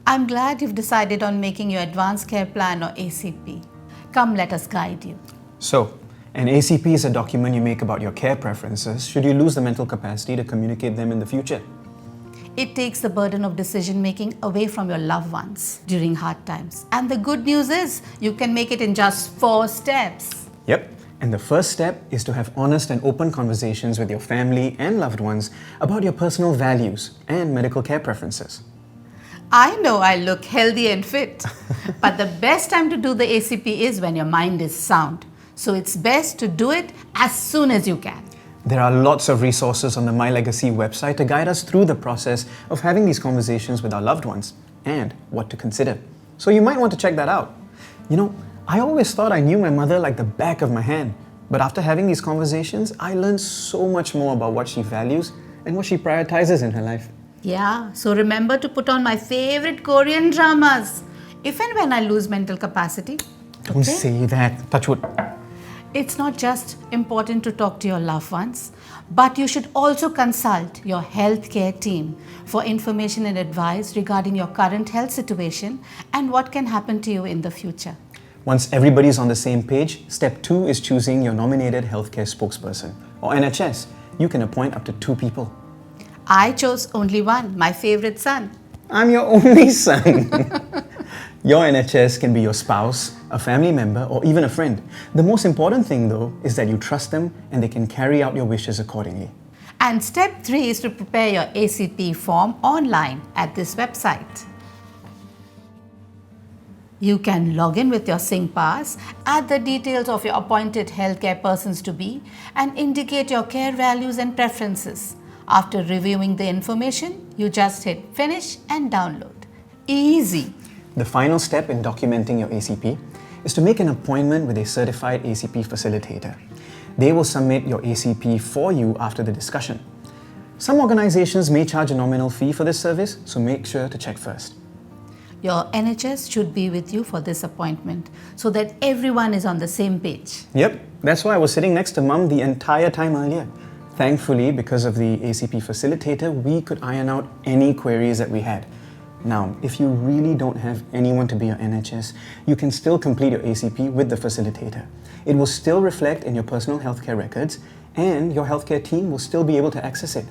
I'm glad you've decided on making your Advanced Care Plan or ACP. Come, let us guide you. So, an ACP is a document you make about your care preferences should you lose the mental capacity to communicate them in the future. It takes the burden of decision making away from your loved ones during hard times. And the good news is, you can make it in just 4 steps. Yep. And the first step is to have honest and open conversations with your family and loved ones about your personal values and medical care preferences. I know I look healthy and fit, but the best time to do the ACP is when your mind is sound. So it's best to do it as soon as you can. There are lots of resources on the My Legacy website to guide us through the process of having these conversations with our loved ones and what to consider. So you might want to check that out. I always thought I knew my mother like the back of my hand, but after having these conversations, I learned so much more about what she values and what she prioritizes in her life. Yeah, so remember to put on my favorite Korean dramas if and when I lose mental capacity. Don't say that. Touch wood. It's not just important to talk to your loved ones, but you should also consult your healthcare team for information and advice regarding your current health situation and what can happen to you in the future. Once everybody's on the same page, step 2 is choosing your nominated healthcare spokesperson, or NHS. You can appoint up to 2 people. I chose only one, my favorite son. I'm your only son. Your NHS can be your spouse, a family member, or even a friend. The most important thing, though, is that you trust them and they can carry out your wishes accordingly. And step 3 is to prepare your ACP form online at this website. You can log in with your SingPass, add the details of your appointed healthcare persons to be, and indicate your care values and preferences. After reviewing the information, you just hit finish and download. Easy. The final step in documenting your ACP is to make an appointment with a certified ACP facilitator. They will submit your ACP for you after the discussion. Some organizations may charge a nominal fee for this service, so make sure to check first. Your NHS should be with you for this appointment so that everyone is on the same page. Yep, that's why I was sitting next to Mum the entire time earlier. Thankfully, because of the ACP facilitator, we could iron out any queries that we had. Now, if you really don't have anyone to be your NHS, you can still complete your ACP with the facilitator. It will still reflect in your personal healthcare records and your healthcare team will still be able to access it.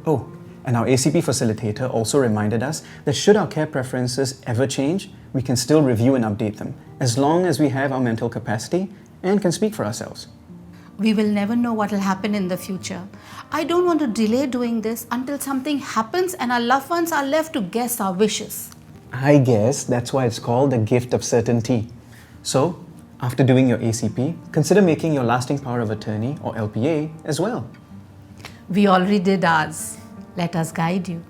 Oh, and our ACP facilitator also reminded us that should our care preferences ever change, we can still review and update them, as long as we have our mental capacity and can speak for ourselves. We will never know what will happen in the future. I don't want to delay doing this until something happens and our loved ones are left to guess our wishes. I guess that's why it's called the gift of certainty. So, after doing your ACP, consider making your lasting power of attorney or LPA as well. We already did ours. Let us guide you.